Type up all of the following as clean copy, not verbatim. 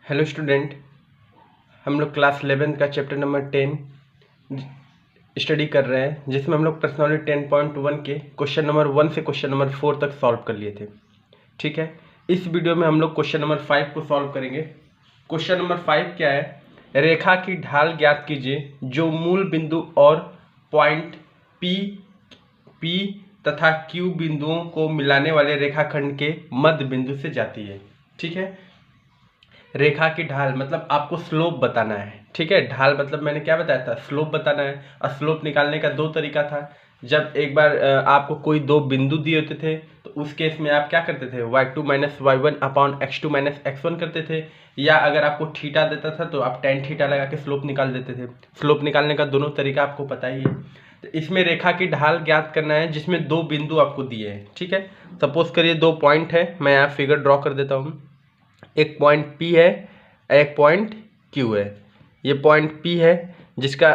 Hello student, हम लोग class 11 का चैप्टर नंबर 10 स्टडी कर रहे हैं, जिसमें हम लोग पर्सनालिटी 10.1 के क्वेश्चन नंबर 1 से क्वेश्चन नंबर 4 तक सॉल्व कर लिए थे। ठीक है, इस वीडियो में हम लोग क्वेश्चन नंबर 5 को सॉल्व करेंगे। क्वेश्चन नंबर 5 क्या है? रेखा की ढाल ज्ञात कीजिए जो मूल बिंदु और पॉइंट पी तथा क्यू बिंदुओं को मिलाने वाले रेखाखंड के मध्य बिंदु से जाती है। ठीक है, रेखा की ढाल मतलब आपको स्लोप बताना है। ठीक है, ढाल मतलब मैंने क्या बताया था, स्लोप बताना है। और स्लोप निकालने का दो तरीका था। जब एक बार आपको कोई दो बिंदु दिए होते थे तो उस केस में आप क्या करते थे, y2 minus y1 upon x2 minus x1 करते थे, या अगर आपको थीटा देता था तो आप tan थीटा लगा के स्लोप निकाल देते थे। स्लोप निकालने का दोनों तरीका आपको पता ही है। तो इसमें रेखा की ढाल ज्ञात करना है जिसमें दो बिंदु आपको दिए हैं। ठीक है, सपोज करिए दो पॉइंट है, मैं यहाँ फिगर ड्रॉ कर देता हूँ। एक पॉइंट P है, एक पॉइंट Q है। ये पॉइंट P है जिसका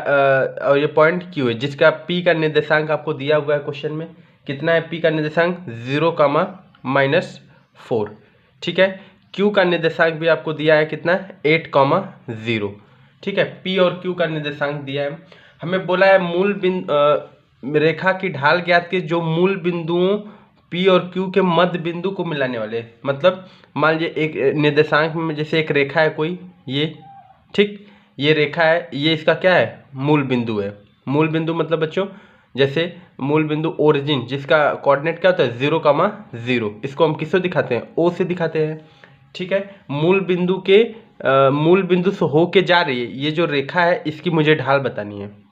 और ये पॉइंट Q है जिसका P का निर्देशांक आपको दिया हुआ है क्वेश्चन में। कितना है P का निर्देशांक? 0,-4। ठीक है, Q का निर्देशांक भी आपको दिया है कितना? 8,0। ठीक है, P और Q का निर्देशांक दिया है। हमें बोला है मूल बिंदु रेखा की ढाल ज्ञात की जो मूल बिंदुओं P और Q के मध्य बिंदु को मिलाने वाले। मतलब मान लीजिए एक निर्देशांक में जैसे एक रेखा है कोई, ये ठीक, ये रेखा है, ये इसका क्या है? मूल बिंदु है। मूल बिंदु मतलब बच्चों जैसे मूल बिंदु ओरिजिन जिसका कोऑर्डिनेट क्या होता है? 0,0। इसको हम किससे दिखाते हैं? O से दिखाते हैं। ठीक है, मूल बिंदु के मूल बिंदु से होके जा रही है ये जो रेखा है, इसकी मुझे ढाल बतानी है।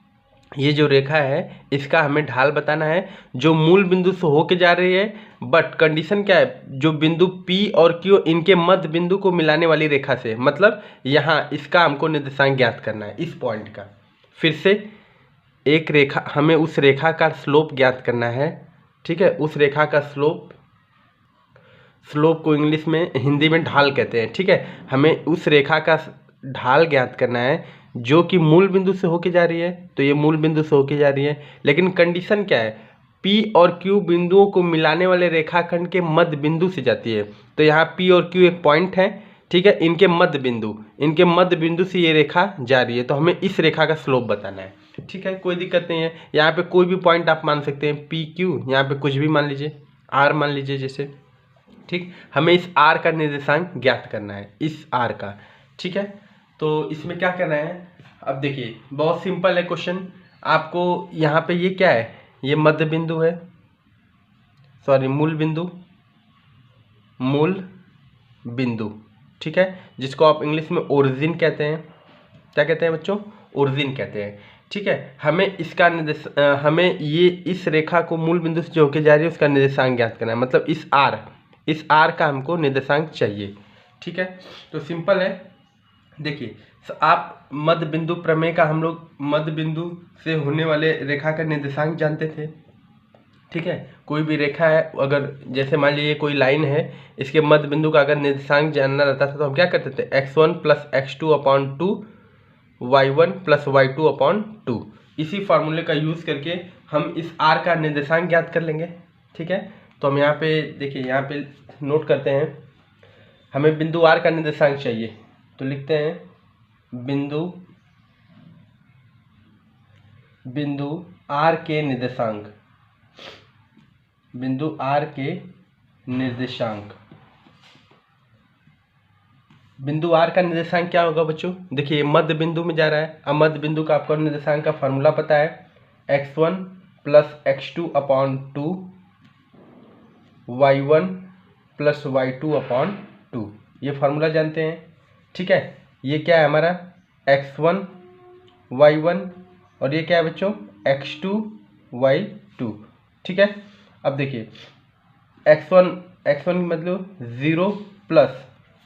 ये जो रेखा है इसका हमें ढाल बताना है जो मूल बिंदु से होके जा रही है। बट कंडीशन क्या है? जो बिंदु P और Q इनके मध्य बिंदु को मिलाने वाली रेखा से, मतलब यहाँ इसका हमको निर्देशांक ज्ञात करना है, इस पॉइंट का। फिर से एक रेखा, हमें उस रेखा का स्लोप ज्ञात करना है। ठीक है, उस रेखा का स्लोप, स्लोप को इंग्लिश में हिंदी में ढाल कहते हैं। ठीक है, हमें उस रेखा का ढाल ज्ञात करना है जो कि मूल बिंदु से होके जा रही है। तो ये मूल बिंदु से होके जा रही है, लेकिन कंडीशन क्या है? P और Q बिंदुओं को मिलाने वाले रेखाखंड के मध्य बिंदु से जाती है। तो यहाँ P और Q एक पॉइंट है। ठीक है, इनके मध्य बिंदु से ये रेखा जा रही है, तो हमें इस रेखा का स्लोप बताना है। ठीक है, कोई दिक्कत नहीं है। यहाँ पे कोई भी पॉइंट आप मान सकते हैं, PQ, यहाँ पे कुछ भी मान लीजिए, R मान लीजिए जैसे। ठीक, हमें इस R का निर्देशांक ज्ञात करना है, इस R का। ठीक है, तो इसमें क्या करना है? अब देखिए बहुत सिंपल है क्वेश्चन। आपको यहाँ पे ये क्या है? ये मध्य बिंदु है, सॉरी मूल बिंदु। ठीक है, जिसको आप इंग्लिश में ओरिजिन कहते हैं। क्या कहते हैं बच्चों? ओरिजिन कहते हैं। ठीक है, हमें इसका हमें ये इस रेखा को मूल बिंदु से जो होके जा रही है उसका निर्देशांक ज्ञात करना है। मतलब इस R का हमको निर्देशांक चाहिए। ठीक है, तो सिंपल है। देखिए आप मध्य बिंदु प्रमेय का, हम लोग मध्य बिंदु से होने वाले रेखा का निर्देशांक जानते थे। ठीक है, कोई भी रेखा है, अगर जैसे मान लीजिए कोई लाइन है, इसके मध्य बिंदु का अगर निर्देशांक जानना रहता था तो हम क्या करते थे? x1 plus x2 upon 2, y1 plus y2 upon 2। इसी फार्मूले का यूज़ करके हम इस R का निर्देशांक ज्ञात कर लेंगे। ठीक है, तो हम यहाँ पे देखिए, यहाँ पे नोट करते हैं, हमें बिंदु R का निर्देशांक चाहिए। तो लिखते हैं बिंदु R के निर्देशांक, बिंदु R के निर्देशांक। बिंदु R का निर्देशांक क्या होगा बच्चों? देखिए मध्य बिंदु में जा रहा है। अब मध्य बिंदु का आपको निर्देशांक का फार्मूला पता है, x1 plus x2 upon 2, y1 plus y2 upon 2, ये फार्मूला जानते हैं। ठीक है, ये क्या है हमारा? x1 y1, और ये क्या है बच्चों? x2 y2। ठीक है, अब देखिए x1 की मतलब 0 प्लस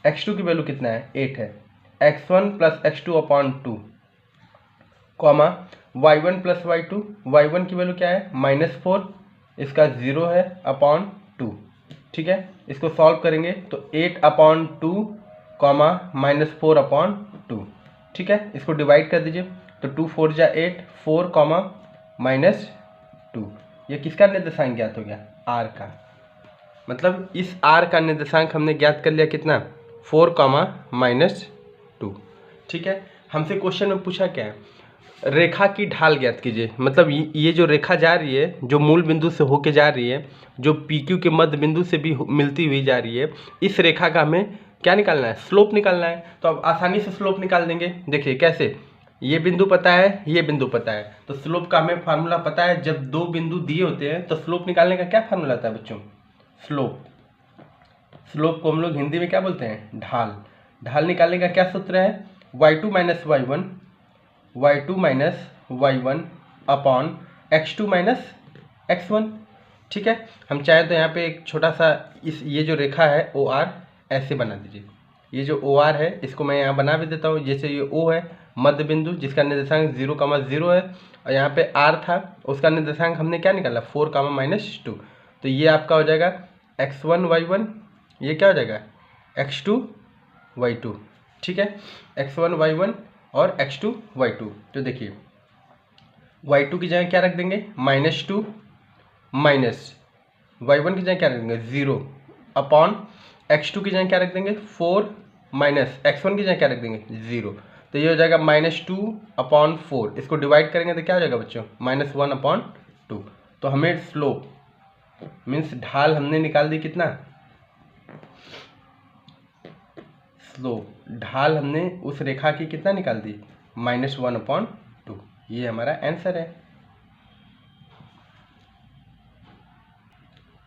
x2 की वैल्यू कितना है? 8 है। x1 plus x2 upon 2 comma y1 plus y2, y1 की वैल्यू क्या है? -4, इसका 0 है अपॉन 2। ठीक है, इसको सॉल्व करेंगे तो 8 अपॉन 2 कॉमा -4 अपॉन 2। ठीक है, इसको डिवाइड कर दीजिए तो 2 4 जा 8, 4 कॉमा -2। ये किसका निर्देशांक ज्ञात हो गया? R का। मतलब इस R का निर्देशांक हमने ज्ञात कर लिया कितना? 4 कॉमा -2। ठीक है। हमसे क्वेश्चन में पूछा क्या है, रेखा की ढाल ज्ञात कीजिए। मतलब ये जो रेखा जा रही है, जो मूल बिंदु से होके जा रही है, जो पी क्यू के मध्य बिंदु से भी मिलती हुई जा रही है, इस रेखा का हमें क्या निकालना है, स्लोप निकालना है। तो अब आसानी से स्लोप निकाल देंगे। देखिए कैसे, ये बिंदु पता है, ये बिंदु पता है, तो स्लोप का हमें फार्मूला पता है। जब दो बिंदु दिए होते हैं तो स्लोप निकालने का क्या फार्मूला आता है बच्चों, स्लोप को हम लोग हिंदी में क्या बोलते हैं, ढाल निकालने का क्या सूत्र है, y2 minus y1 upon x2 minus x1। ठीक है। हम चाहे तो यहाँ पे एक छोटा सा ये जो रेखा है OR ऐसे बना दीजिए। ये जो OR है इसको मैं यहाँ बना भी देता हूँ। जैसे ये O है मध्य बिंदु जिसका निर्देशांक 0,0 है, और यहाँ पे R था, उसका निर्देशांक हमने क्या निकाला 4,-2। तो ये आपका हो जाएगा x1 y1, ये क्या हो जाएगा x2 y2। ठीक है, x1 y1 और x2 y2। तो देखिए y2 की जगह क्या रख देंगे -2, माइनस y1 की जगह क्या रख देंगे 0, अपॉन x2 की जगह क्या रख देंगे 4, माइनस x1 की जगह क्या रख देंगे 0। तो ये हो जाएगा -2/4। इसको डिवाइड करेंगे तो क्या हो जाएगा बच्चों -1/2। तो हमें स्लोप मीन्स ढाल हमने निकाल दी, कितना स्लोप, ढाल हमने उस रेखा की कितना निकाल दी -1/2। ये हमारा आंसर है।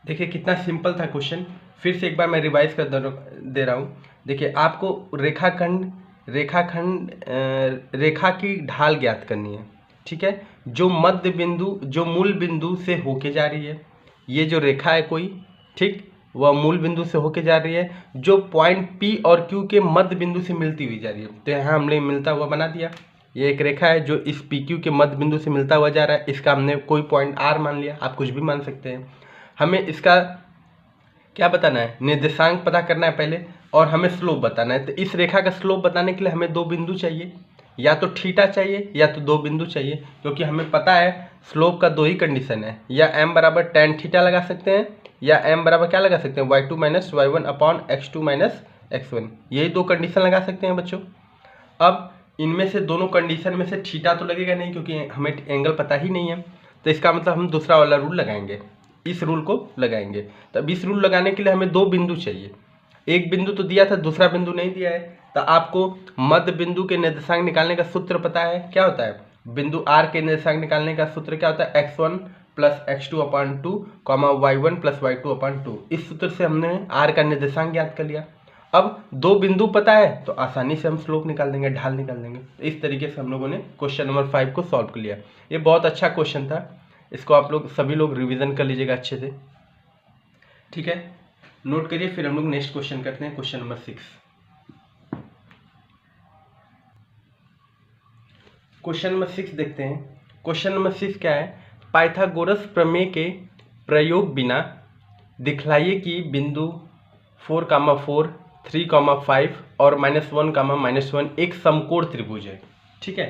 देखिए कितना सिंपल था क्वेश्चन। फिर से एक बार मैं रिवाइज कर दे रहा हूँ। देखिए आपको रेखा की ढाल ज्ञात करनी है। ठीक है, जो मध्य बिंदु, जो मूल बिंदु से होके जा रही है, ये जो रेखा है कोई, ठीक, वह मूल बिंदु से होके जा रही है, जो पॉइंट P और Q के मध्य बिंदु से मिलती हुई जा रही है। तो यहाँ हमने मिलता हुआ बना दिया। ये एक रेखा है जो इस PQ के मध्य बिंदु से मिलता हुआ जा रहा है। इसका हमने कोई पॉइंट R मान लिया, आप कुछ भी मान सकते हैं। हमें इसका क्या बताना है, निर्देशांक पता करना है पहले, और हमें स्लोप बताना है। तो इस रेखा का स्लोप बताने के लिए हमें दो बिंदु चाहिए, या तो थीटा चाहिए या तो दो बिंदु चाहिए, क्योंकि हमें पता है स्लोप का दो ही कंडीशन है, या m बराबर tan थीटा लगा सकते हैं, या m बराबर क्या लगा सकते हैं y2 minus y1 upon x2 minus x1। यही दो कंडीशन लगा सकते हैं बच्चों। अब इनमें से दोनों कंडीशन में से थीटा तो लगेगा नहीं, क्योंकि हमें एंगल पता ही नहीं है। तो इसका मतलब हम दूसरा वाला रूल लगाएंगे, इस रूल को लगाएंगे। तो अब इस रूल लगाने के लिए हमें दो बिंदु चाहिए। एक बिंदु तो दिया था, दूसरा बिंदु नहीं दिया है। तो आपको मध्य बिंदु के निर्देशांक निकालने का सूत्र पता है, क्या होता है, बिंदु R के निर्देशांक निकालने का सूत्र क्या होता है, x1 plus x2/2 y1 plus y2/2। इस सूत्र से हमने R का निर्देशांक ज्ञात कर लिया। अब दो बिंदु पता है तो आसानी से हम स्लोप निकाल देंगे, ढाल निकाल देंगे। इस तरीके से हम लोगों ने क्वेश्चन नंबर 5 को सॉल्व कर लिया। ये बहुत अच्छा क्वेश्चन था, इसको आप लोग सभी लोग रिवीजन कर लीजिएगा अच्छे से। ठीक है, नोट करिए। फिर हम लोग नेक्स्ट क्वेश्चन करते हैं, क्वेश्चन नंबर 6। क्वेश्चन नंबर 6 देखते हैं। क्वेश्चन नंबर 6 क्या है, पाइथागोरस प्रमेय के प्रयोग बिना दिखलाइए कि बिंदु 4,4, 3,5 और -1,-1 एक समकोण त्रिभुज है। ठीक है,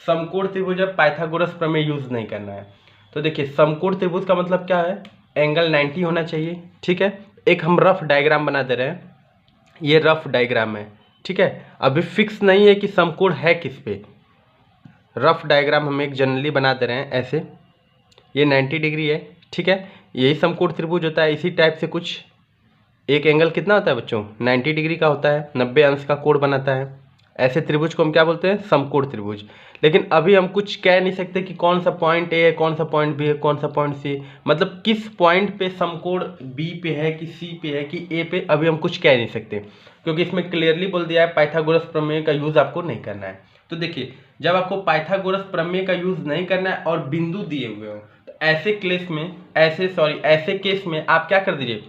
समकोण त्रिभुज है, पाइथागोरस प्रमेय यूज नहीं करना है। तो देखिए समकोण त्रिभुज का मतलब क्या है, एंगल 90 होना चाहिए। ठीक है, एक हम रफ डायग्राम बना दे रहे हैं, ये रफ डायग्राम है। ठीक है, अभी फिक्स नहीं है कि समकोण है किस पे, रफ डायग्राम हम एक जनरली बना दे रहे हैं ऐसे। ये 90 डिग्री है। ठीक है, यही समकोण त्रिभुज होता है। इसी टाइप से कुछ एक एंगल कितना होता है बच्चों, 90 डिग्री का होता है, 90 अंश का कोण बनाता है। ऐसे त्रिभुज को हम क्या बोलते हैं, समकोण त्रिभुज। लेकिन अभी हम कुछ कह नहीं सकते कि कौन सा पॉइंट ए है, कौन सा पॉइंट बी है, कौन सा पॉइंट सी, मतलब किस पॉइंट पे समकोण बी पे है कि सी पे है कि ए पे, अभी हम कुछ कह नहीं सकते, क्योंकि इसमें क्लियरली बोल दिया है पाइथागोरस प्रमेय का यूज आपको नहीं करना है। तो देखिए जब आपको पाइथागोरस प्रमेय का यूज नहीं करना है और बिंदु दिए हुए हो, तो ऐसे केस में आप क्या कर दीजिए,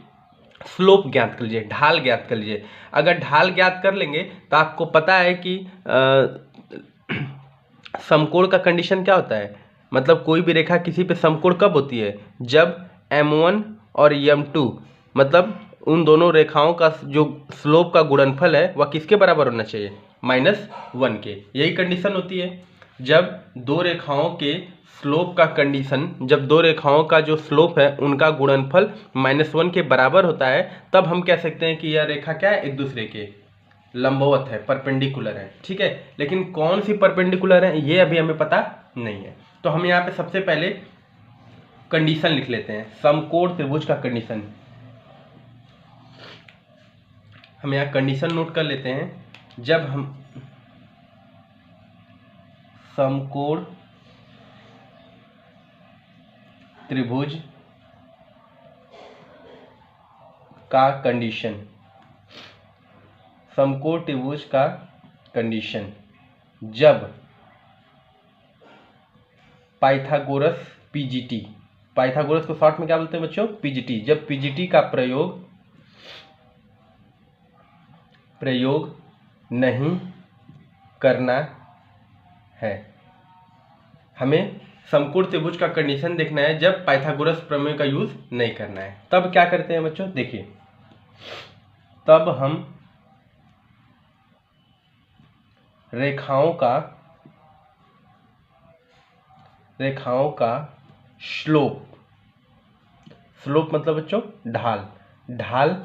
स्लोप ज्ञात कर लीजिए, ढाल ज्ञात कर लीजिए। अगर ढाल ज्ञात कर लेंगे तो आपको पता है कि समकोण का कंडीशन क्या होता है, मतलब कोई भी रेखा किसी पे समकोण कब होती है, जब m1 और m2 मतलब उन दोनों रेखाओं का जो स्लोप का गुणनफल है वह किसके बराबर होना चाहिए, -1 के। यही कंडीशन होती है जब दो रेखाओं के स्लोप का कंडीशन, जब दो रेखाओं का जो स्लोप है उनका गुणनफल -1 के बराबर होता है, तब हम कह सकते हैं कि यह रेखा क्या है, एक दूसरे के लंबवत है, परपेंडिकुलर है, ठीक है। लेकिन कौन सी परपेंडिकुलर है ये अभी हमें पता नहीं है। तो हम यहाँ पे सबसे पहले कंडीशन लिख लेते हैं, समकोण त्रिभुज का कंडीशन। हम यहाँ कंडीशन नोट कर लेते हैं। जब हम समकोण त्रिभुज का कंडीशन, समकोण त्रिभुज का कंडीशन जब पाइथागोरस पीजीटी, पाइथागोरस को शॉर्ट में क्या बोलते हैं बच्चों, पीजीटी, जब पीजीटी का प्रयोग नहीं करना है। हमें समकोण त्रिभुज का कंडीशन देखना है जब पाइथागोरस प्रमेय का यूज नहीं करना है। तब क्या करते हैं बच्चों, देखिए, तब हम रेखाओं का स्लोप, स्लोप मतलब बच्चों ढाल, ढाल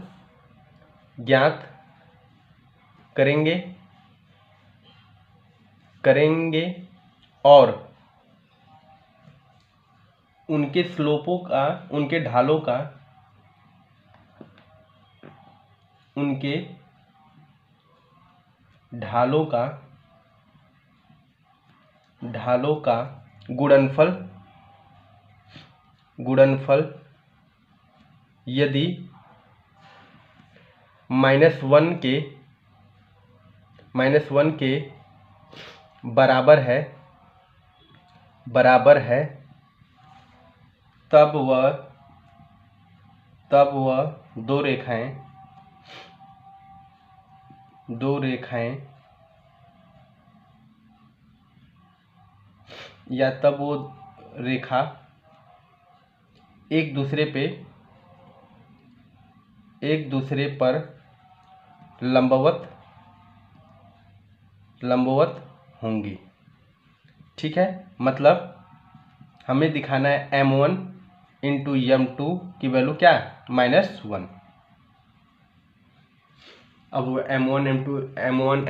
ज्ञात करेंगे और उनके स्लोपों का, उनके ढालों का गुणनफल यदि -1 के बराबर है तब वह दो रेखाएं या तब वो रेखा एक दूसरे पर लंबवत होंगी, ठीक है। मतलब हमें दिखाना है m1 इंटू m2 की वैल्यू क्या है, -1। अब वो m1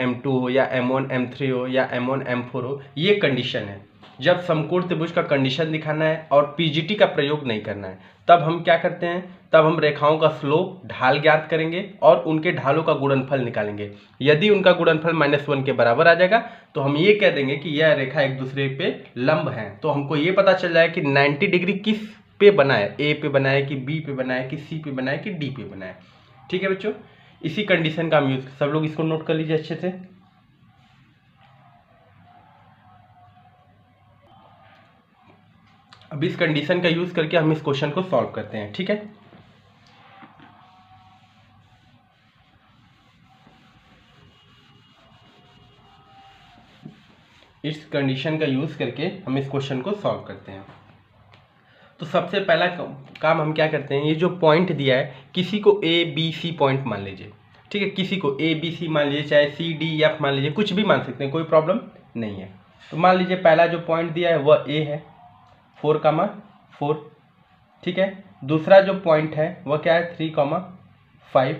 m2 हो या m1 m3 हो या m1 m4 हो, ये कंडीशन है। जब समकोण त्रिभुज का कंडीशन दिखाना है और पीजीटी का प्रयोग नहीं करना है, तब हम क्या करते हैं, तब हम रेखाओं का स्लोप, ढाल ज्ञात करेंगे और उनके ढालों का गुणनफल निकालेंगे। यदि उनका गुणनफल -1 के बराबर आ जाएगा तो हम ये कह देंगे कि यह रेखा एक दूसरे पे लंब है। तो हमको ये पता चल जाए कि 90 डिग्री किस पे बना है, ए पे बना है कि बी पे बना है कि सी पे बना है कि डी पे बना है, ठीक है बच्चों। इसी कंडीशन का हम यूज, सब लोग इसको नोट कर लीजिए अच्छे से। अब इस कंडीशन का यूज करके हम इस क्वेश्चन को सॉल्व करते हैं, ठीक है। इस कंडीशन का यूज करके हम इस क्वेश्चन को सॉल्व करते हैं। तो सबसे पहला काम हम क्या करते हैं, ये जो पॉइंट दिया है, किसी को ए बी सी पॉइंट मान लीजिए, ठीक है। किसी को ए बी सी मान लीजिए, चाहे सी डी एफ मान लीजिए, कुछ भी मान सकते हैं, कोई प्रॉब्लम नहीं है। तो मान लीजिए पहला जो पॉइंट दिया है वह ए है, 4,4, ठीक है। दूसरा जो पॉइंट है वह क्या है, 3,5।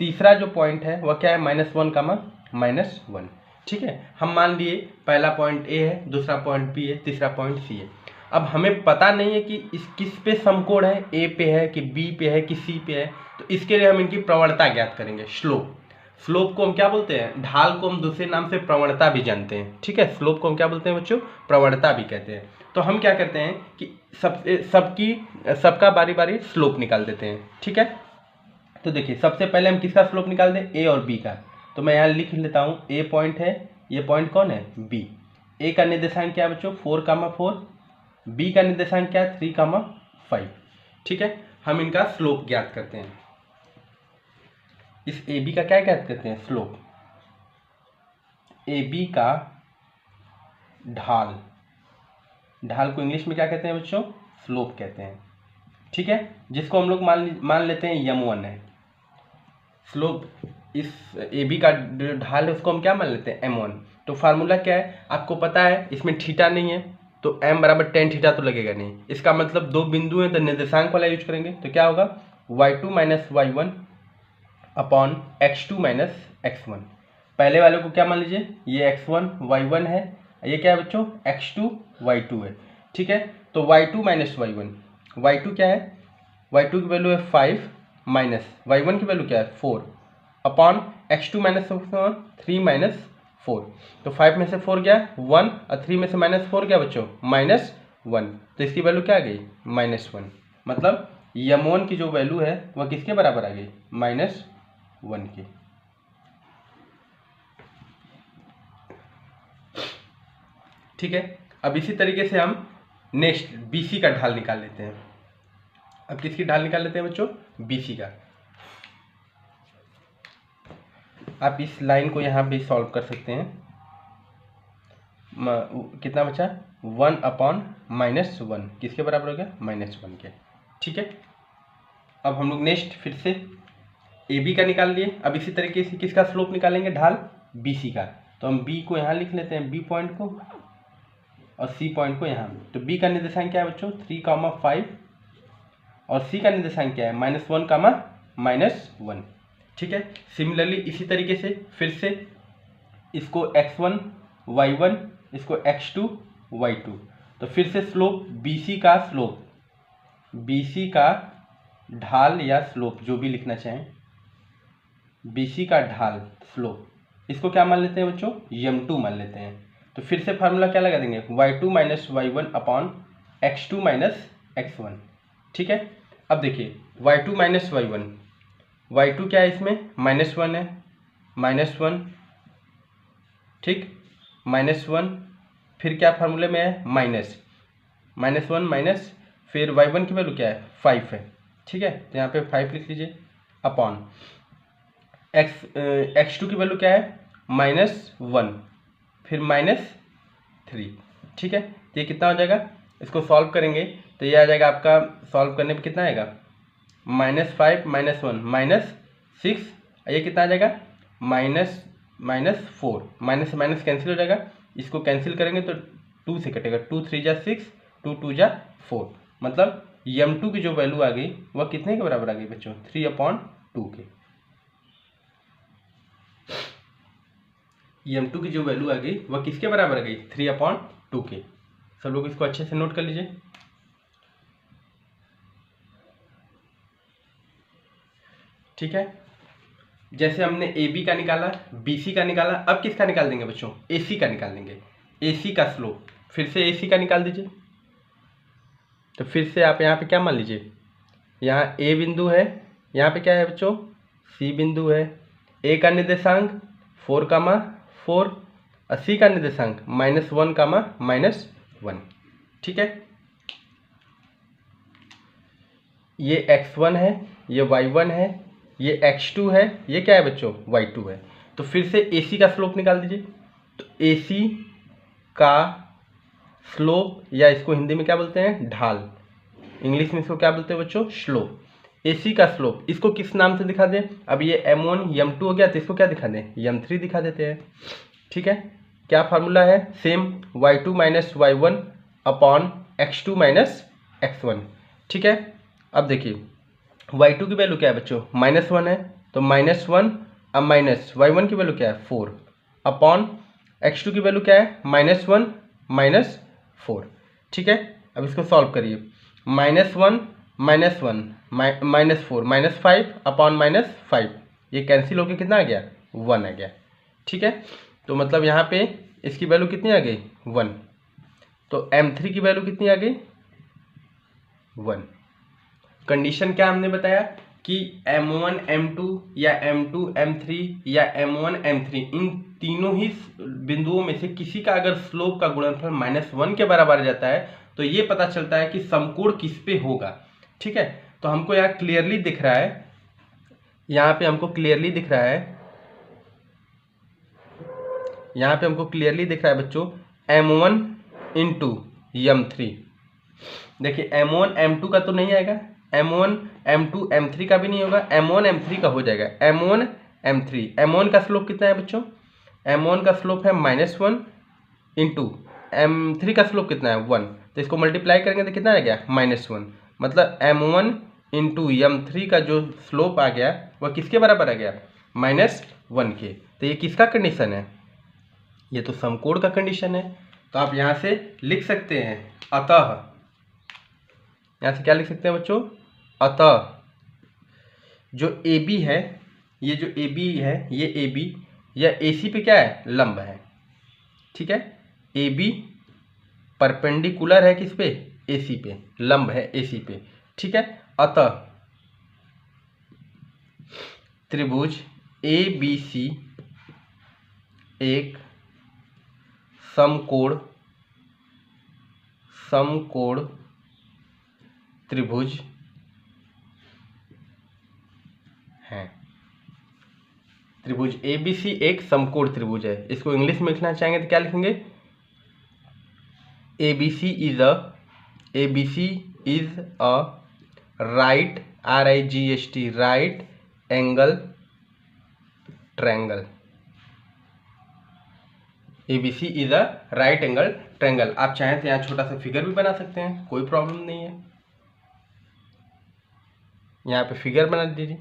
तीसरा जो पॉइंट है वह क्या है, -1, ठीक है। हम मान लिए पहला पॉइंट ए है, दूसरा पॉइंट बी है, तीसरा पॉइंट सी है। अब हमें पता नहीं है कि इस किस पे समकोण है, ए पे है कि बी पे है कि सी पे है। तो इसके लिए हम इनकी प्रवणता ज्ञात करेंगे, स्लोप। स्लोप को हम क्या बोलते हैं, ढाल को हम दूसरे नाम से प्रवणता भी जानते हैं, ठीक है। स्लोप को हम क्या बोलते हैं बच्चों, प्रवणता भी कहते हैं। तो हम क्या करते हैं कि सबका बारी बारी स्लोप निकाल देते हैं, ठीक है। तो देखिए सबसे पहले हम किसका स्लोप निकाल दें, ए और बी का। तो मैं यहाँ लिख लेता हूँ, ए पॉइंट है, ये पॉइंट कौन है, बी। ए का निर्देशांक क्या है बच्चों, 4,4। बी का निर्देशांक क्या है, 3,5, ठीक है। हम इनका स्लोप ज्ञात करते हैं। इस ए बी का क्या ज्ञात करते हैं, स्लोप। ए बी का ढाल, ढाल को इंग्लिश में क्या कहते हैं बच्चों, स्लोप कहते हैं, ठीक है। जिसको हम लोग मान लेते हैं m1 है। स्लोप इस ए बी का ढाल है, उसको हम क्या मान लेते हैं, m1। तो फार्मूला क्या है आपको पता है, इसमें थीटा नहीं है तो m बराबर tan थीटा तो लगेगा नहीं। इसका मतलब दो बिंदु हैं तो निर्देशांक वाला यूज करेंगे। तो क्या होगा, y2 - y1 upon x2 - x1। पहले वाले को क्या मान लीजिए, ये x1 y1 है, ये क्या है बच्चों x2 y2 है। ठीक है, तो y2 माइनस y1, y2 क्या है, y2 की वैल्यू है 5 माइनस y1 की वैल्यू क्या है 4 अपॉन x2 माइनस 3 माइनस 4। तो 5 में से 4 गया 1 और 3 में से माइनस 4 गया बच्चों -1, तो इसकी वैल्यू क्या आ गई -1। मतलब m1 की जो वैल्यू है वह किसके बराबर आ गई -1 की। ठीक है, अब इसी तरीके से हम नेक्स्ट BC का ढाल निकाल लेते हैं। अब किसकी ढाल निकाल लेते हैं बच्चों, BC का। आप इस लाइन को यहाँ पे सॉल्व कर सकते हैं। कितना बचा 1 अपॉन -1, किसके बराबर हो गया -1 के। ठीक है, अब हम लोग नेक्स्ट फिर से AB का निकाल लिए। अब इसी तरीके से किसका स्लोप निकालेंगे, ढाल BC का। तो हम B को यहाँ लिख लेते हैं, B पॉइंट को, और C पॉइंट को यहाँ। तो B का निर्देशांक क्या है बच्चों 3,5 और C का निर्देशांक क्या है -1, -1। ठीक है, सिमिलरली इसी तरीके से फिर से इसको x1 y1, इसको x2 y2। तो फिर से स्लोप BC का ढाल या स्लोप जो भी लिखना चाहें, BC का ढाल स्लोप, इसको क्या मान लेते हैं बच्चों m2 मान लेते हैं। तो फिर से फार्मूला क्या लगा देंगे y2 minus y1 upon x2 minus x1। ठीक है, अब देखिए y2 माइनस y2 क्या है, इसमें -1 है, -1। ठीक, -1, फिर क्या फार्मूले में है -1 माइनस, फिर y1 की वैल्यू क्या है 5 है। ठीक है, तो यहाँ पे 5 लिख लीजिए अपॉन x2 की वैल्यू क्या है -1, फिर -3। ठीक है, तो ये कितना हो जाएगा, इसको सॉल्व करेंगे तो ये आ जाएगा आपका, सॉल्व करने पे कितना आएगा -5 -1 -6, ये कितना आ जाएगा -4, माइनस माइनस कैंसिल हो जाएगा। इसको कैंसिल करेंगे तो 2 से कटेगा, 2 3 जा 6, 2 2 जा 4। मतलब m2 की जो वैल्यू आ गई वह कितने के बराबर आ गई बच्चों 3/2 के। m2 की जो वैल्यू आ गई वह किसके बराबर आ गई 3/2 के। सब लोग इसको अच्छे से नोट कर लीजिए। ठीक है, जैसे हमने AB का निकाला, BC का निकाला, अब किसका निकाल देंगे बच्चों AC का निकाल देंगे। AC का स्लोप, फिर से AC का निकाल दीजिए। तो फिर से आप यहाँ पे क्या मान लीजिए, यहाँ A बिंदु है, यहाँ पे क्या है बच्चों C बिंदु है। A का निर्देशांक 4,4 और C का निर्देशांक -1, -1। ठीक है, ये x1 है, ये y1 है, ये x2 है, ये क्या है बच्चों y2 है। तो फिर से AC का स्लोप निकाल दीजिए। तो AC का स्लोप, या इसको हिंदी में क्या बोलते हैं ढाल, इंग्लिश में इसको क्या बोलते हैं बच्चों स्लोप। AC का स्लोप इसको किस नाम से दिखा दें, अब ये m1 m2 हो गया तो इसको क्या दिखा दें m3 दिखा देते हैं। ठीक है, क्या फार्मूला है same, y2 minus y1 upon x2 minus x1। ठीक है, अब देखिए y2 की वैल्यू क्या है बच्चों -1 है, तो -1, अब माइनस y1 की वैल्यू क्या है 4 अपॉन x2 की वैल्यू क्या है -1, -4। ठीक है, अब इसको सॉल्व करिए, -1, -4, -5 अपॉन -5, ये कैंसिल होकर कितना आ गया 1 आ गया। ठीक है, तो मतलब यहाँ पे इसकी वैल्यू कितनी आ गई 1, तो m3 की वैल्यू कितनी आ गई 1। कंडीशन क्या हमने बताया कि m1 m2 या m2 m3 या m1 m3 इन तीनों ही बिंदुओं में से किसी का अगर स्लोप का गुणनफल -1 के बराबर आ जाता है तो ये पता चलता है कि समकोण किस पे होगा। ठीक है, तो हमको यहाँ क्लियरली दिख रहा है, यहाँ पे हमको क्लियरली दिख रहा है, यहाँ पे हमको क्लियरली दिख रहा है बच्चों m1 इंटू m3। देखिए m1 m2 का तो नहीं आएगा, m1 m2 m3 का भी नहीं होगा, m1 m3 का हो जाएगा, m1 m3। m1 का स्लोप कितना है बच्चों, m1 का स्लोप है -1 इंटू m3 का स्लोप कितना है 1, तो इसको मल्टीप्लाई करेंगे तो कितना आ गया -1। मतलब m1 इंटू m3 का जो स्लोप आ गया वह किसके बराबर आ गया -1 के। तो ये किसका कंडीशन है? ये तो समकोण का कंडीशन है। तो आप यहाँ से लिख सकते हैं अतः, यहाँ से क्या लिख सकते हैं बच्चों? अतः जो AB है, ये जो AB है, ये AB या AC पे क्या है? लंब है। ठीक है, AB परपेंडिकुलर है किस पे? AC पे, लंब है AC पे। ठीक है, अतः त्रिभुज ABC एक समकोण त्रिभुज है। त्रिभुज ABC एक समकोण त्रिभुज है। इसको इंग्लिश में लिखना चाहेंगे तो क्या लिखेंगे? ABC is a right RIGHT right angle triangle। ABC is a right angle triangle। आप चाहें तो यहाँ छोटा सा फिगर भी बना सकते हैं, कोई प्रॉब्लम नहीं है। यहाँ पे फिगर बना दीजिए।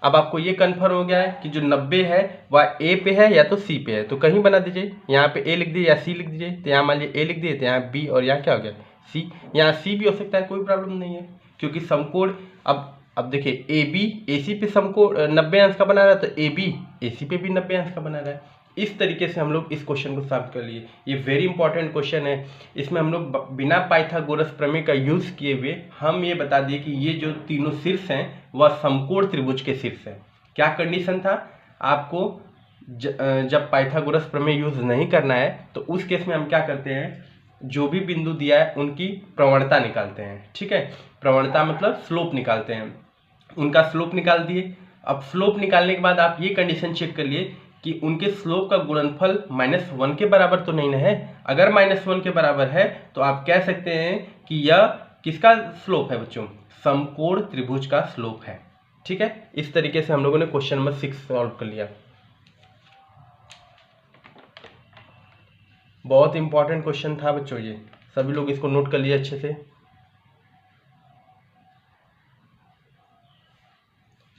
अब आपको ये कन्फर्म हो गया है कि जो 90 है वह A पे है या तो C पे है, तो कहीं बना दीजिए। यहाँ पे A लिख दीजिए या C लिख दीजिए। तो यहाँ मान लीजिए A लिख दिए, तो यहाँ B और यहाँ क्या हो गया? C। यहाँ C भी हो सकता है, कोई प्रॉब्लम नहीं है, क्योंकि समकोण अब देखिए AB AC पे समकोण 90 अंश का बना रहा है, तो AB AC पे भी 90 अंश का बना रहा है। इस तरीके से हम लोग इस क्वेश्चन को सॉल्व कर लिए। ये वेरी इंपॉर्टेंट क्वेश्चन है। इसमें हम लोग बिना पाइथागोरस प्रमेय का यूज किए हुए हम ये बता दिए कि ये जो तीनों शीर्ष हैं वह समकोण त्रिभुज के शीर्ष हैं। क्या कंडीशन था? आपको जब पाइथागोरस प्रमेय यूज नहीं करना है तो उस केस में हम क्या करते हैं, जो भी बिंदु दिया है उनकी प्रवणता निकालते हैं। ठीक है, प्रवणता मतलब स्लोप निकालते हैं। उनका स्लोप निकाल दिए। अब स्लोप निकालने के बाद आप ये कंडीशन चेक कर लिए कि उनके स्लोप का गुणनफल -1 के बराबर तो नहीं है। अगर -1 के बराबर है तो आप कह सकते हैं कि यह किसका स्लोप है बच्चों? समकोण त्रिभुज का स्लोप है। ठीक है, इस तरीके से हम लोगों ने क्वेश्चन नंबर 6 सॉल्व कर लिया। बहुत इंपॉर्टेंट क्वेश्चन था बच्चों, ये सभी लोग इसको नोट कर लिए अच्छे से।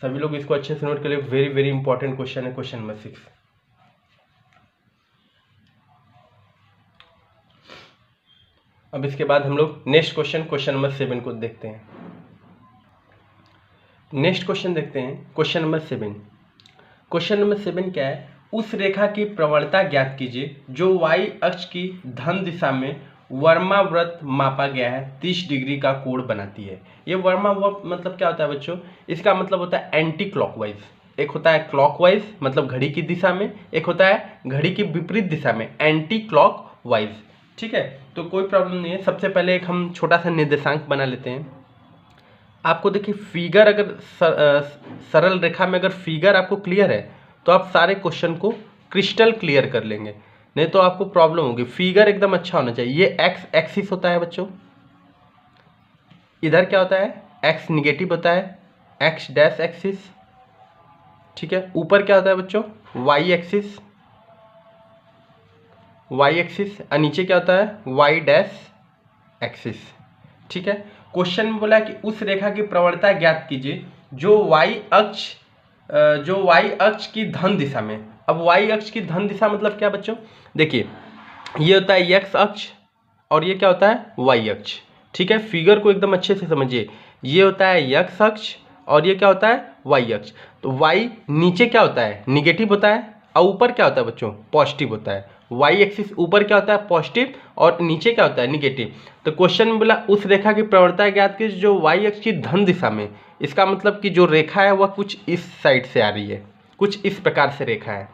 सभी लोग इसको अच्छे से नोट कर लिए। वेरी वेरी इंपॉर्टेंट क्वेश्चन है क्वेश्चन नंबर 6। अब इसके बाद हम लोग नेक्स्ट क्वेश्चन नंबर 7 को देखते हैं। नेक्स्ट क्वेश्चन देखते हैं क्वेश्चन नंबर 7। क्वेश्चन नंबर 7 क्या है? उस रेखा की प्रवणता ज्ञात कीजिए जो y अक्ष की धन दिशा में वर्मा वृत्त मापा गया है 30 डिग्री का कोण बनाती है। ये वर्मा वृत्त मतलब क्या होता है बच्चों? इसका मतलब होता है एंटी क्लॉकवाइज। एक होता है क्लॉकवाइज मतलब घड़ी की दिशा में, एक होता है घड़ी की विपरीत दिशा में एंटी क्लॉकवाइज। ठीक है, तो कोई प्रॉब्लम नहीं है। सबसे पहले एक हम छोटा सा निर्देशांक बना लेते हैं। आपको देखिए फिगर अगर सरल रेखा में अगर फिगर आपको क्लियर है तो आप सारे क्वेश्चन को क्रिस्टल क्लियर कर लेंगे, नहीं तो आपको प्रॉब्लम होगी। फिगर एकदम अच्छा होना चाहिए। ये एक्स एक्सिस होता है बच्चों, इधर क्या होता है? एक्स निगेटिव होता है, एक्स डैश एक्सिस। ठीक है, ऊपर क्या होता है बच्चों? वाई एक्सिस, वाई एक्सिस, और नीचे क्या होता है? Y dash axis. ठीक है, क्वेश्चन में बोला कि उस रेखा की प्रवणता ज्ञात कीजिए जो वाई अक्ष की धन दिशा में। अब वाई अक्ष की धन दिशा मतलब क्या बच्चों? देखिए ये होता है एक्स अक्ष और ये क्या होता है? वाई अक्ष। ठीक है, फिगर को एकदम अच्छे से समझिए। ये होता है एक्स अक्ष और ये क्या होता है? वाई अक्ष। तो वाई नीचे क्या होता है? निगेटिव होता है, और ऊपर क्या होता है बच्चों? पॉजिटिव होता है। वाई एक्सिस ऊपर क्या होता है? पॉजिटिव, और नीचे क्या होता है? निगेटिव। तो क्वेश्चन में बोला उस रेखा की प्रवणता ज्ञात कीजिए जो वाई अक्ष की धन दिशा में। इसका मतलब कि जो रेखा है वह कुछ इस साइड से आ रही है, कुछ इस प्रकार से रेखा है।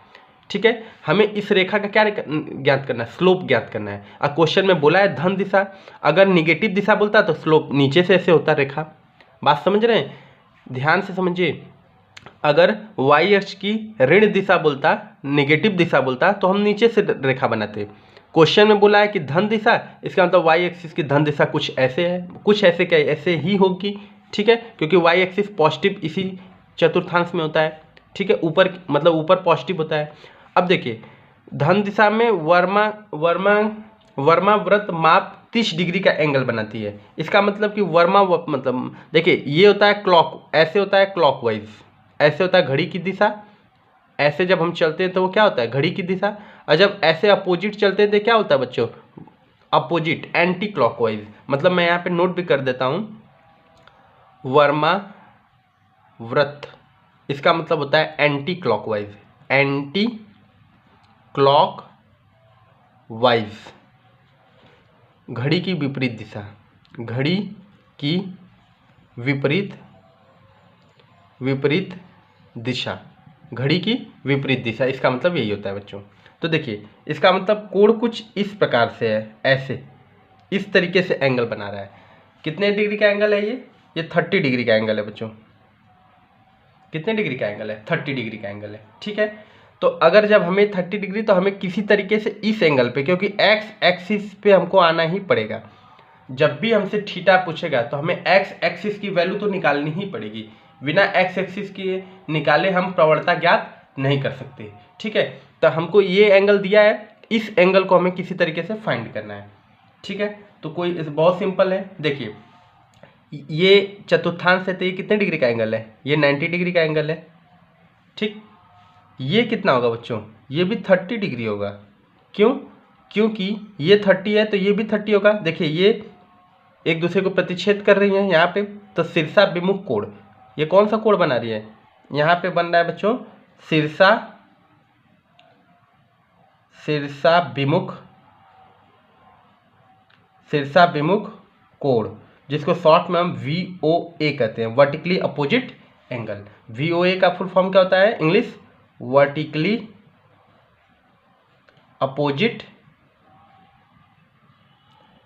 ठीक है, हमें इस रेखा का क्या ज्ञात करना है? स्लोप ज्ञात करना है। और क्वेश्चन में बोला है धन दिशा, अगर निगेटिव दिशा बोलता तो स्लोप नीचे से ऐसे होता रेखा। बात समझ रहे हैं? ध्यान से समझिए। अगर वाई अक्ष की ऋण दिशा बोलता, नेगेटिव दिशा बोलता, तो हम नीचे से रेखा बनाते। क्वेश्चन में बोला है कि धन दिशा, इसका मतलब वाई एक्सिस की धन दिशा कुछ ऐसे है, कुछ ऐसे क्या ऐसे ही होगी। ठीक है, क्योंकि वाई एक्सिस पॉजिटिव इसी चतुर्थांश में होता है। ठीक है, ऊपर मतलब ऊपर पॉजिटिव होता है। अब देखिए धन दिशा में वर्मा वृत्त माप 30 डिग्री का एंगल बनाती है। इसका मतलब कि वर्मा मतलब देखिए ये होता है क्लॉक, ऐसे होता है क्लॉकवाइज, ऐसे होता है घड़ी की दिशा, ऐसे जब हम चलते हैं तो वो क्या होता है, घड़ी की दिशा। और जब ऐसे अपोजिट चलते हैं तो क्या होता है बच्चों, अपोजिट, एंटी क्लॉकवाइज। मतलब मैं यहाँ पे नोट भी कर देता हूँ, वर्मा व्रत, इसका मतलब होता है anti clockwise, anti clock wise, घड़ी की विपरीत दिशा, घड़ी की विपरीत विपरीत दिशा, घड़ी की विपरीत दिशा, इसका मतलब यही होता है बच्चों। तो देखिए इसका मतलब कोण कुछ इस प्रकार से है, ऐसे इस तरीके से एंगल बना रहा है। कितने डिग्री का एंगल है ये 30 डिग्री का एंगल है बच्चों। कितने डिग्री का एंगल है, 30 डिग्री का एंगल है, ठीक है। तो अगर जब हमें 30 डिग्री, तो हमें किसी तरीके से इस एंगल पे, क्योंकि एक्स एक्सिस पे हमको आना ही पड़ेगा। जब भी हमसे थीटा पूछेगा तो हमें एक्स एक्सिस की वैल्यू तो निकालनी ही पड़ेगी। बिना एक्स एक्सिस के निकाले हम प्रवणता ज्ञात नहीं कर सकते, ठीक है। तो हमको ये एंगल दिया है, इस एंगल को हमें किसी तरीके से फाइंड करना है, ठीक है। तो कोई बहुत सिंपल है, देखिए ये चतुर्थांश है तो ये कितने डिग्री का एंगल है, ये 90 डिग्री का एंगल है, ठीक। ये कितना होगा बच्चों, ये भी 30 डिग्री होगा। क्यों, क्योंकि ये 30 है तो ये भी 30 होगा। देखिए ये एक दूसरे को प्रतिच्छेद कर रही हैं यहाँ पे, तो शीर्षा विमुख कोण, ये कौन सा कोण बना रही है, यहाँ पे बन रहा है बच्चों शीर्षा विमुख कोण, जिसको शॉर्ट में हम VOA कहते हैं, वर्टिकली अपोजिट एंगल। VOA का फुल फॉर्म क्या होता है English, vertically opposite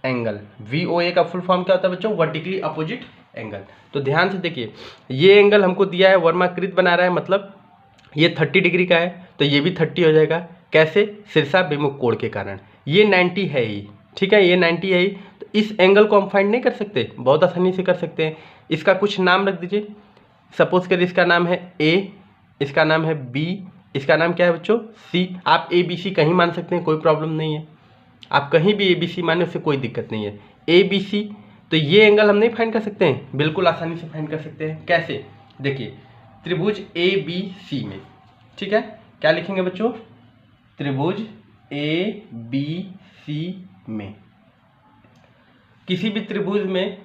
angle. VOA का फुल फॉर्म क्या होता है बच्चों, वर्टिकली अपोजिट एंगल। तो ध्यान से देखिए, ये एंगल हमको दिया है, वर्माकृत बना रहा है, मतलब ये 30 डिग्री का है तो ये भी 30 हो जाएगा। कैसे, शीर्षा विमुख कोण के कारण। ये 90 है ही, ठीक है, ये 90 है ही। तो इस एंगल को हम फाइंड नहीं कर सकते, बहुत आसानी से कर सकते हैं। इसका कुछ नाम रख दीजिए, सपोज करिए इसका नाम है A, इसका नाम है B, इसका नाम क्या है बच्चों C। आप ABC कहीं मान सकते हैं, कोई प्रॉब्लम नहीं है, आप कहीं भी ABC माने उससे कोई दिक्कत नहीं है। ABC, तो ये एंगल हम नहीं फाइंड कर सकते हैं, बिल्कुल आसानी से फाइंड कर सकते हैं। कैसे, देखिए त्रिभुज ABC में, ठीक है, क्या लिखेंगे बच्चों, त्रिभुज ABC में, किसी भी त्रिभुज में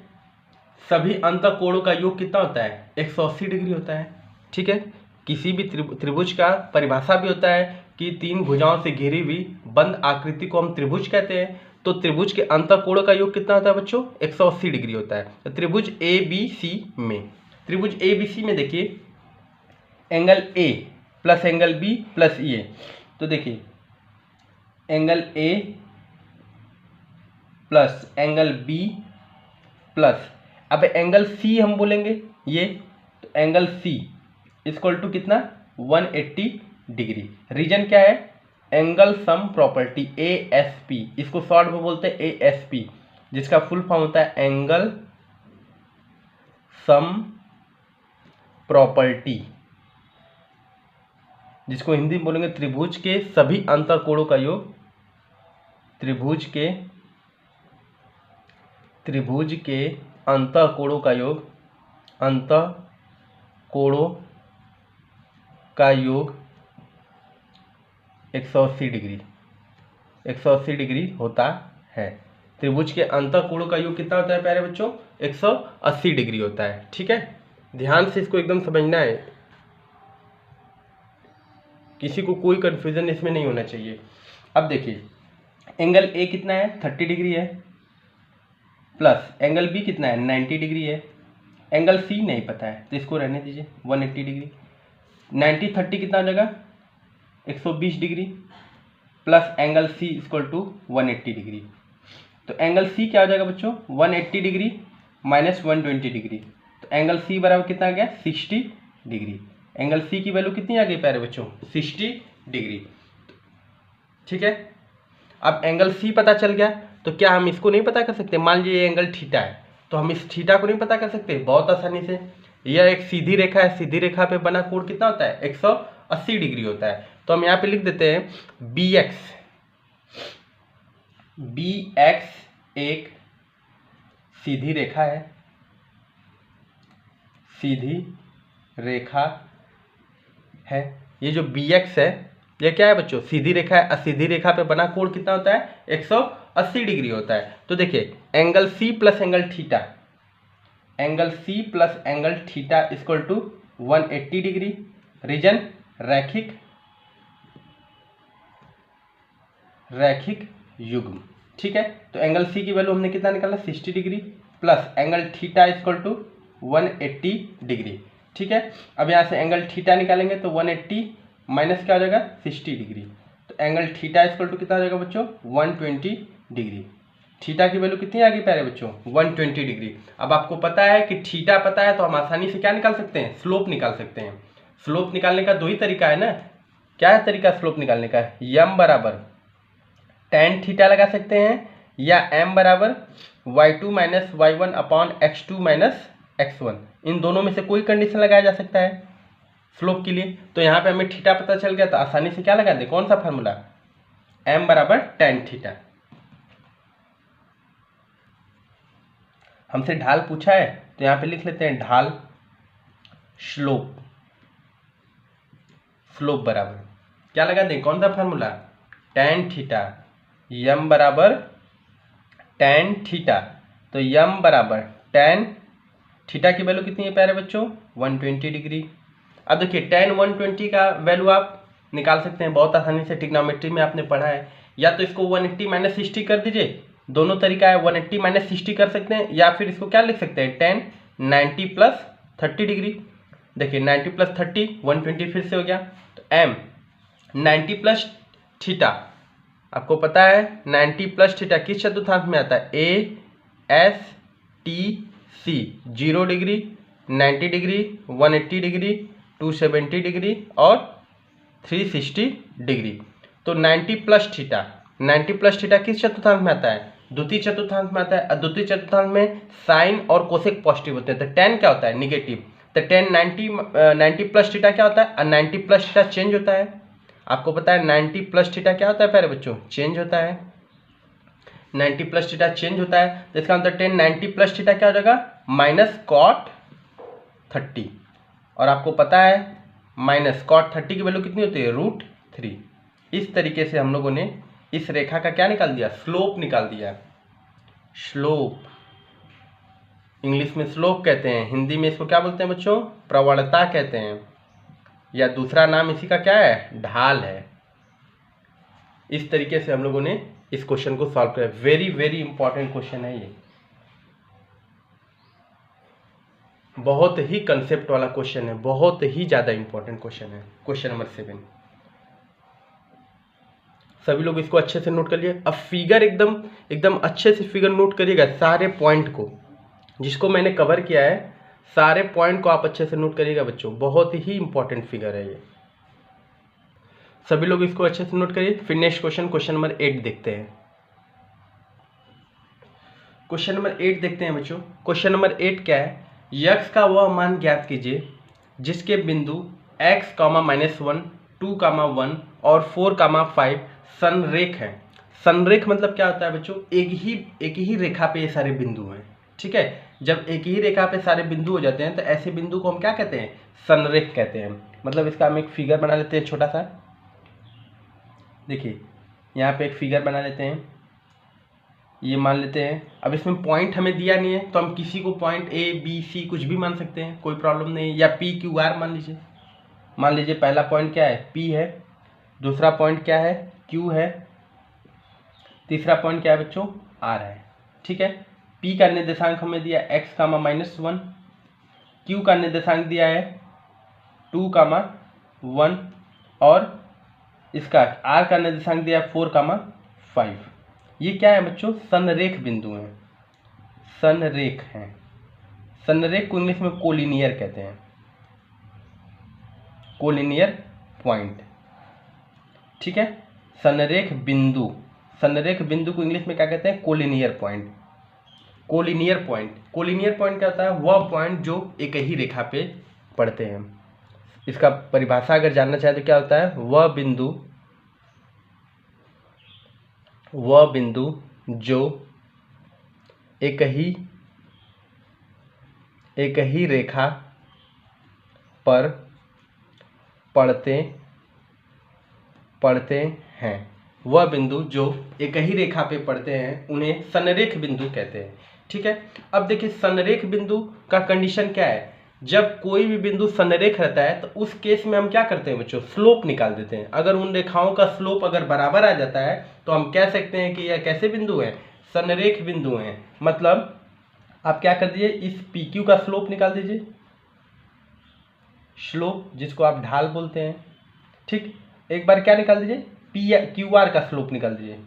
सभी अंतःकोणों का योग कितना होता है, 180 डिग्री होता है, ठीक है। किसी भी त्रिभुज का परिभाषा भी होता है कि 3 भुजाओं से घिरी हुई बंद आकृति को हम त्रिभुज कहते हैं। तो त्रिभुज के अंतःकोणों का योग कितना होता है बच्चों, 180 डिग्री होता है। तो त्रिभुज ABC में, त्रिभुज ABC में देखिए angle A plus angle B plus ये, तो देखिए angle A plus angle B plus, अब एंगल C हम बोलेंगे ये, तो एंगल C इक्वल टू कितना, 180 डिग्री। रीजन क्या है, एंगल सम प्रॉपर्टी ASP, इसको शॉर्ट में बोलते हैं ASP, जिसका फुल फॉर्म होता है एंगल सम प्रॉपर्टी, जिसको हिंदी में बोलेंगे त्रिभुज के सभी अंतःकोणों का योग, त्रिभुज के अंतःकोणों का योग, अंतःकोणों का योग 180 डिग्री होता है। त्रिभुज के अंतःकोणों का योग कितना होता है प्यारे बच्चों, 180 डिग्री होता है, ठीक है। ध्यान से इसको एकदम समझना है, किसी को कोई कंफ्यूजन इसमें नहीं होना चाहिए। अब देखिए एंगल A कितना है, 30 डिग्री है, प्लस एंगल B कितना है, 90 डिग्री है। एंगल C नहीं पता है तो इसको रहने दीजिए, 180 डिग्री। 90 30 कितना हो जाएगा, 120 degree, plus angle C equal to 180 degree. तो एंगल C क्या हो जाएगा बच्चों, 180 डिग्री माइनस 120 डिग्री, तो एंगल C बराबर कितना आ गया, 60 डिग्री। एंगल C की वैल्यू कितनी आ गई प्यारे बच्चों, 60 डिग्री, ठीक है। अब एंगल C पता चल गया, तो क्या हम इसको नहीं पता कर सकते, मान लीजिए ये एंगल थीटा है, तो हम इस थीटा को नहीं पता कर सकते, बहुत आसानी से। यह एक सीधी रेखा है, सीधी रेखा पे बना कोण कितना होता है, 180 डिग्री होता है। तो हम यहाँ पे लिख देते हैं BX एक सीधी रेखा है, सीधी रेखा है। ये जो बी एक्स है ये क्या है बच्चों, सीधी रेखा है। सीधी रेखा पे बना कोण कितना होता है, 180 डिग्री होता है। तो देखिए angle C plus angle theta, angle C plus angle theta equal to 180 degree. Reason रैखिक युग्म, ठीक है। तो एंगल सी की वैल्यू हमने कितना निकाला, 60 degree plus angle theta equal to 180 degree, ठीक है। अब यहाँ से एंगल थीटा निकालेंगे तो 180 माइनस क्या हो जाएगा, 60 डिग्री। तो एंगल थीटा इक्वल टू कितना हो जाएगा बच्चों, 120 डिग्री। थीटा की वैल्यू कितनी आ गई प्यारे बच्चों, 120 डिग्री। अब आपको पता है कि थीटा पता है तो हम आसानी से क्या निकाल सकते हैं, स्लोप निकाल सकते हैं। स्लोप निकालने का दो ही तरीका है ना। क्या है तरीका स्लोप निकालने का, यम बराबर tan थीटा लगा सकते हैं या m बराबर y2 minus y1 upon x2 minus x1। इन दोनों में से कोई कंडीशन लगाया जा सकता है स्लोप के लिए। तो यहाँ पे हमें थीटा पता चल गया तो आसानी से क्या लगा दे, कौन सा फार्मूला, m बराबर tan थीटा। हमसे ढाल पूछा है तो यहाँ पे लिख लेते हैं ढाल स्लोप, स्लोप बराबर क्या लगा दें, कौन सा फार्मूला, tan थीटा, यम बराबर tan थीटा। तो यम बराबर tan थीटा की वैल्यू कितनी है प्यारे बच्चों, 120 डिग्री। अब देखिए tan 120 का वैल्यू आप निकाल सकते हैं बहुत आसानी से, ट्रिग्नोमेट्री में आपने पढ़ा है। या तो इसको 180 माइनस 60 कर दीजिए, दोनों तरीका है, 180 माइनस 60 कर सकते हैं, या फिर इसको क्या लिख सकते हैं, tan 90 प्लस 30 डिग्री। देखिए 90 प्लस 30 120 फिर से हो गया। तो m 90 प्लस थीटा, आपको पता है 90 प्लस थीटा किस चतुर्थांश में आता है, A S T C, 0 degree, 90 degree, 180 degree, 270 degree और 360 डिग्री। तो 90 प्लस थीटा, 90 प्लस थीटा किस चतुर्थांश में आता है, द्वितीय चतुर्थांश में आता है। द्वितीय चतुर्थांश में साइन और कोसेक पॉजिटिव होते हैं, तो tan क्या होता है, निगेटिव। तो tan 90 प्लस थीटा क्या होता है, और 90 प्लस थीटा चेंज होता है। आपको पता है 90 प्लस थीटा क्या होता है प्यारे बच्चों, चेंज होता है। 90 प्लस थीटा चेंज होता है तो इसका मतलब tan 90 प्लस थीटा क्या हो जाएगा, माइनस cot 30। और आपको पता है माइनस cot 30 की वैल्यू कितनी होती है, √3। इस तरीके से हम लोगों ने इस रेखा का क्या निकाल दिया, स्लोप निकाल दिया। स्लोप इंग्लिश में स्लोप कहते हैं, हिंदी में इसको क्या बोलते हैं बच्चों, प्रवणता कहते हैं, या दूसरा नाम इसी का क्या है, ढाल है। इस तरीके से हम लोगों ने इस क्वेश्चन को सॉल्व किया। वेरी वेरी इंपॉर्टेंट क्वेश्चन है ये, बहुत ही कंसेप्ट वाला क्वेश्चन है, बहुत ही ज्यादा इंपॉर्टेंट क्वेश्चन है। क्वेश्चन नंबर 7 सभी लोग इसको अच्छे से नोट कर लिए। अब फिगर एकदम एकदम अच्छे से फिगर नोट करिएगा, सारे पॉइंट को जिसको मैंने कवर किया है, सारे पॉइंट को आप अच्छे से नोट करिएगा बच्चों, बहुत ही इंपॉर्टेंट फिगर है ये। सभी लोग इसको अच्छे से नोट करिए। फिर नेक्स्ट क्वेश्चन, क्वेश्चन नंबर 8 देखते हैं। क्वेश्चन नंबर 8 देखते हैं बच्चों। क्वेश्चन नंबर 8 क्या है, यक्स का वह मान ज्ञात कीजिए जिसके बिंदु x, -1, 2, 1 और 4, 5 संरेख है। संरेख मतलब क्या होता है बच्चों, एक ही रेखा पे ये सारे बिंदु हैं, ठीक है। जब एक ही रेखा पे सारे बिंदु हो जाते हैं तो ऐसे बिंदु को हम क्या कहते हैं, संरेख कहते हैं। मतलब इसका हम एक फिगर बना लेते हैं छोटा सा। देखिए यहाँ पे एक फिगर बना लेते हैं, ये मान लेते हैं। अब इसमें पॉइंट हमें दिया नहीं है तो हम किसी को पॉइंट A B C कुछ भी मान सकते हैं, कोई प्रॉब्लम नहीं है। या P Q R मान लीजिए। मान लीजिए पहला पॉइंट क्या है, P है, दूसरा पॉइंट क्या है, Q है, तीसरा पॉइंट क्या है बच्चों, R है, ठीक है। P का निर्देशांक हमें दिया x, -1, Q का निर्देशांक दिया है 2, 1 और इसका R का निर्देशांक दिया है 4, 5। ये क्या है बच्चों, संरेख बिंदु हैं, संरेख हैं। संरेख को इंग्लिश में कोलिनियर कहते हैं, कोलिनियर पॉइंट, ठीक है। संरेख बिंदु, संरेख बिंदु को इंग्लिश में क्या कहते हैं, collinear point. Collinear point, collinear point क्या होता है, वह पॉइंट जो एक ही रेखा पे पड़ते हैं। इसका परिभाषा अगर जानना चाहे तो क्या होता है, वह बिंदु जो एक ही रेखा पर पड़ते हैं, वह बिंदु जो एक ही रेखा पे पड़ते हैं उन्हें संरेख बिंदु कहते हैं। ठीक है, अब देखिए संरेख बिंदु का कंडीशन क्या है, जब कोई भी बिंदु संरेख रहता है तो उस केस में हम क्या करते हैं बच्चों, स्लोप निकाल देते हैं। अगर उन रेखाओं का स्लोप अगर बराबर आ जाता है तो हम कह सकते हैं कि यह कैसे बिंदु हैं, संरेख बिंदु हैं। मतलब आप क्या कर दीजिए, इस पी क्यू का स्लोप निकाल दीजिए, स्लोप जिसको आप ढाल बोलते हैं। ठीक, एक बार क्या निकाल दीजिए, पी क्यू आर का स्लोप निकाल दीजिए,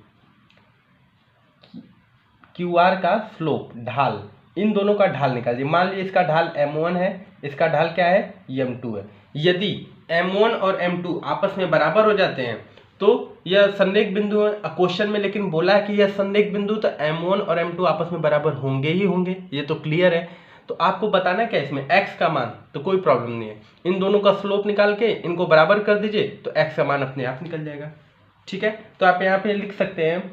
क्यू आर का स्लोप ढाल, इन दोनों का ढाल निकाल दीजिए। मान लीजिए इसका ढाल m1 है, इसका ढाल क्या है, m2 है। यदि m1 और m2 आपस में बराबर हो जाते हैं तो यह संरेख बिंदु है। क्वेश्चन में लेकिन बोला है कि यह संरेख बिंदु, तो m1 और m2 आपस में बराबर होंगे ही होंगे, ये तो क्लियर है। तो आपको बताना क्या इसमें, x का मान, तो कोई प्रॉब्लम नहीं है, इन दोनों का स्लोप निकाल के इनको बराबर कर दीजिए तो x का मान अपने आप निकल जाएगा। ठीक है, तो आप यहाँ पे लिख सकते हैं,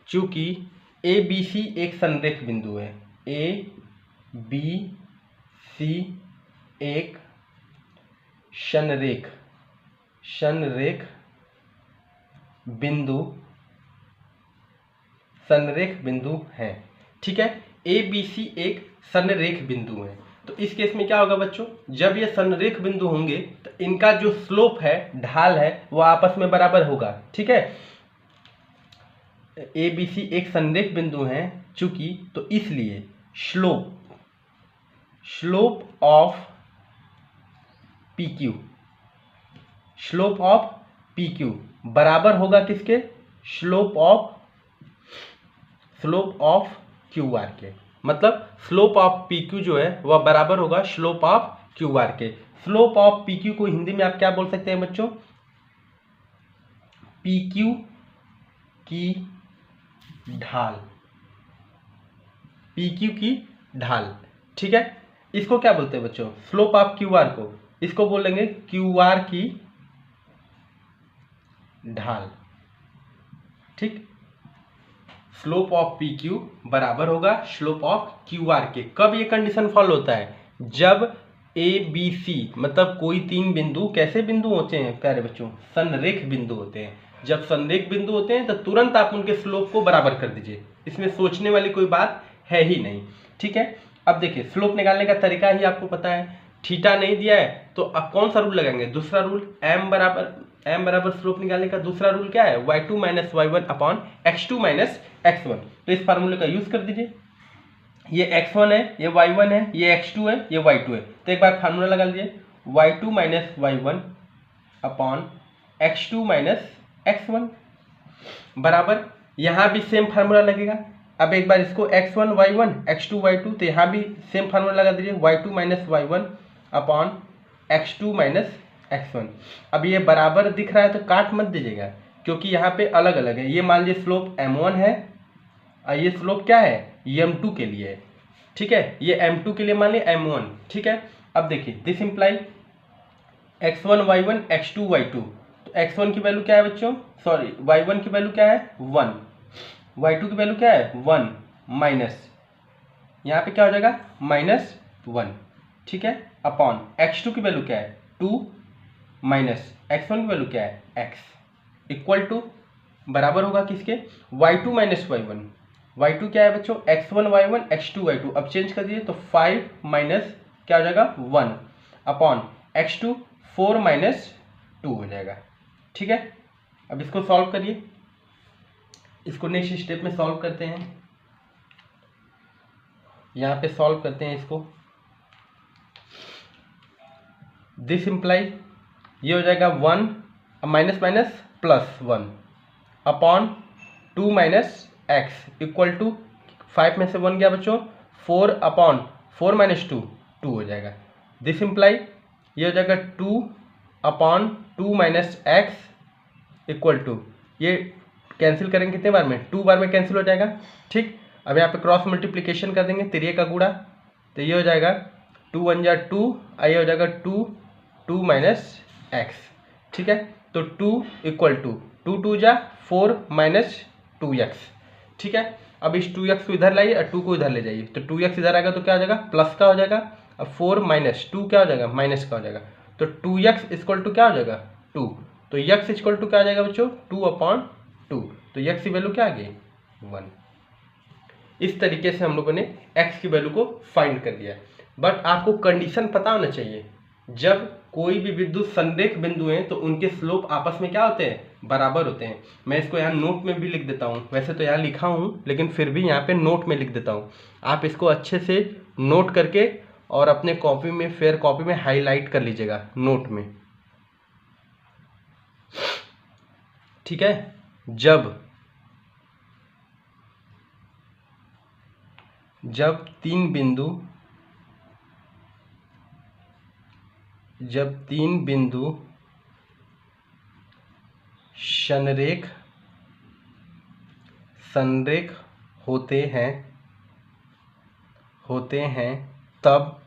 चूंकि ए बी सी एक संरेख बिंदु है, ए बी सी एक संरेख बिंदु है। ठीक है, ए बी सी एक संरेख बिंदु है, तो इस केस में क्या होगा बच्चों, जब ये संरेख बिंदु होंगे तो इनका जो स्लोप है, ढाल है, वो आपस में बराबर होगा। ठीक है, ए बी सी एक संरेख बिंदु है चूंकि, तो इसलिए स्लोप ऑफ पी क्यू बराबर होगा किसके, स्लोप ऑफ क्यू आर के। मतलब स्लोप ऑफ पी क्यू जो है वह बराबर होगा स्लोप ऑफ क्यू आर के। स्लोप ऑफ पी क्यू को हिंदी में आप क्या बोल सकते हैं बच्चों, पी क्यू की ढाल। ठीक है, इसको क्या बोलते हैं बच्चों, स्लोप ऑफ क्यू आर को, इसको बोलेंगे क्यू आर की ढाल। ठीक, स्लोप ऑफ पी क्यू बराबर होगा स्लोप ऑफ क्यू आर के। कब ये कंडीशन फॉलो होता है, जब ए बी सी मतलब कोई तीन बिंदु कैसे बिंदु होते हैं प्यारे बच्चों, संरेख बिंदु होते हैं। जब संरेख बिंदु होते हैं तो तुरंत आप उनके स्लोप को बराबर कर दीजिए, इसमें सोचने वाली कोई बात है ही नहीं। ठीक है, अब देखिए स्लोप निकालने का तरीका ही आपको पता है, थीटा नहीं दिया है तो अब कौन सा रूल लगाएंगे, दूसरा रूल, m बराबर स्लोप निकालने का दूसरा रूल क्या है, y2 minus y1 upon x2 minus x1। तो इस फार्मूले का यूज कर दीजिए, ये x1 है, ये y1 है, ये x2 है, ये y2 है। तो एक बार फार्मूला लगा लीजिए, y2 minus y1 upon x2 minus x1 बराबर, यहाँ भी सेम फार्मूला लगेगा। अब एक बार इसको x1 y1 x2 y2, तो यहाँ भी सेम फार्मूला लगा दीजिए, y2 minus y1 upon x2 minus x1। अब ये बराबर दिख रहा है तो काट मत दीजिएगा, क्योंकि यहाँ पे अलग अलग है। ये मान लीजिए स्लोप m1 है और ये स्लोप क्या है, m2 के लिए है। ठीक है, ये m2 के लिए मान लीजिए m1। ठीक है, अब देखिए this imply x1 y1 x2 y2, तो x1 की वैल्यू क्या है बच्चों, सॉरी y1 की वैल्यू क्या है 1, y2 की वैल्यू क्या है 1 माइनस, यहाँ पे क्या हो जाएगा -1। ठीक है, अपॉन x2 की वैल्यू क्या है 2 माइनस x1 की वैल्यू क्या है x, इक्वल टू बराबर होगा किसके, y2 माइनस y1। y2 क्या है बच्चों, x1 y1 x2 y2। अब चेंज कर दीजिए तो 5 माइनस क्या हो जाएगा 1 अपॉन x2 4 माइनस 2 हो जाएगा। ठीक है, अब इसको सॉल्व करिए, इसको नेक्स्ट स्टेप में सॉल्व करते हैं। यहाँ पे सॉल्व करते हैं इसको, दिस इम्प्लाई ये हो जाएगा 1 minus minus plus 1 upon 2 minus x equal to 5 में से 1 गया बच्चों 4 अपॉन 4 माइनस 2 हो जाएगा। दिस इम्प्लाई ये हो जाएगा 2 upon 2 minus x equal to, ये कैंसिल करेंगे कितने बार में, 2 बार में कैंसिल हो जाएगा। ठीक, अब यहाँ पे क्रॉस मल्टीप्लिकेशन कर देंगे, तिरिये का गुणा, तो ये हो जाएगा 2 1 जा 2, ये हो जाएगा 2 माइनस x। ठीक है, तो 2 इक्वल टू 2 जा 4 माइनस 2x। ठीक है, अब इस 2x को इधर लाइए और 2 को इधर ले जाइए, तो 2x इधर आएगा तो क्या हो जाएगा प्लस का हो जाएगा, अब 4 माइनस 2 क्या हो जाएगा, माइनस का हो जाएगा, तो 2x इक्वल टू क्या हो जाएगा 2, तो x इक्वल टू क्या हो जाएगा बच्चों 2/2, तो x की वैल्यू क्या आ गई 1। इस तरीके से हम लोगों ने x की वैल्यू को फाइंड कर दिया। बट आपको कंडीशन पता होना चाहिए, जब कोई भी बिंदु संरेख बिंदु हैं तो उनके स्लोप आपस में क्या होते हैं, बराबर होते हैं। मैं इसको यहाँ नोट में भी लिख देता हूँ, वैसे तो यहाँ लिखा हूँ लेकिन फिर भी यहाँ पे नोट में लिख देता हूँ। आप इसको अच्छे से नोट करके और अपने कॉपी में, फेयर कॉपी में हाईलाइट कर लीजिएगा नोट में, ठीक है। जब तीन बिंदु संरेख होते हैं तब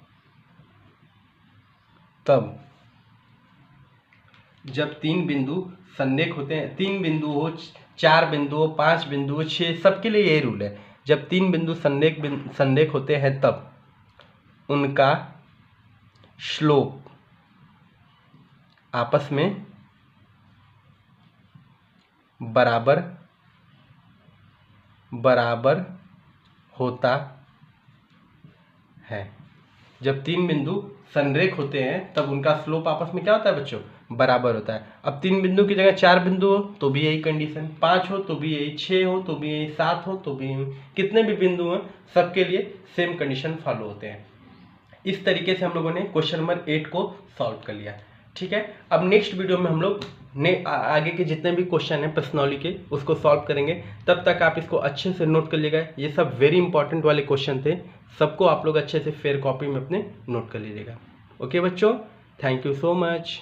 जब तीन बिंदु संरेख होते हैं, 3 बिंदु हो, 4 बिंदु हो, 5 बिंदु हो, 6, सबके लिए यही रूल है। जब 3 बिंदु संरेख होते हैं तब उनका स्लोप आपस में बराबर होता है। जब 3 बिंदु संरेख होते हैं तब उनका स्लोप आपस में क्या होता है बच्चों, बराबर होता है। अब 3 बिंदु की जगह 4 बिंदु हो तो भी यही कंडीशन, 5 हो तो भी यही, 6 हो तो भी यही, 7 हो तो भी यही, कितने भी बिंदु हैं सबके लिए सेम कंडीशन फॉलो होते हैं। इस तरीके से हम लोगों ने क्वेश्चन नंबर 8 को सॉल्व कर लिया, ठीक है। अब नेक्स्ट वीडियो में हम लोग ने आगे के जितने भी क्वेश्चन हैं प्रश्नावली के उसको सॉल्व करेंगे। तब तक आप इसको अच्छे से नोट कर लीजिएगा, ये सब वेरी इंपॉर्टेंट वाले क्वेश्चन थे, सबको आप लोग अच्छे से फेयर कॉपी में अपने नोट कर लीजिएगा। ओके बच्चों, थैंक यू सो मच।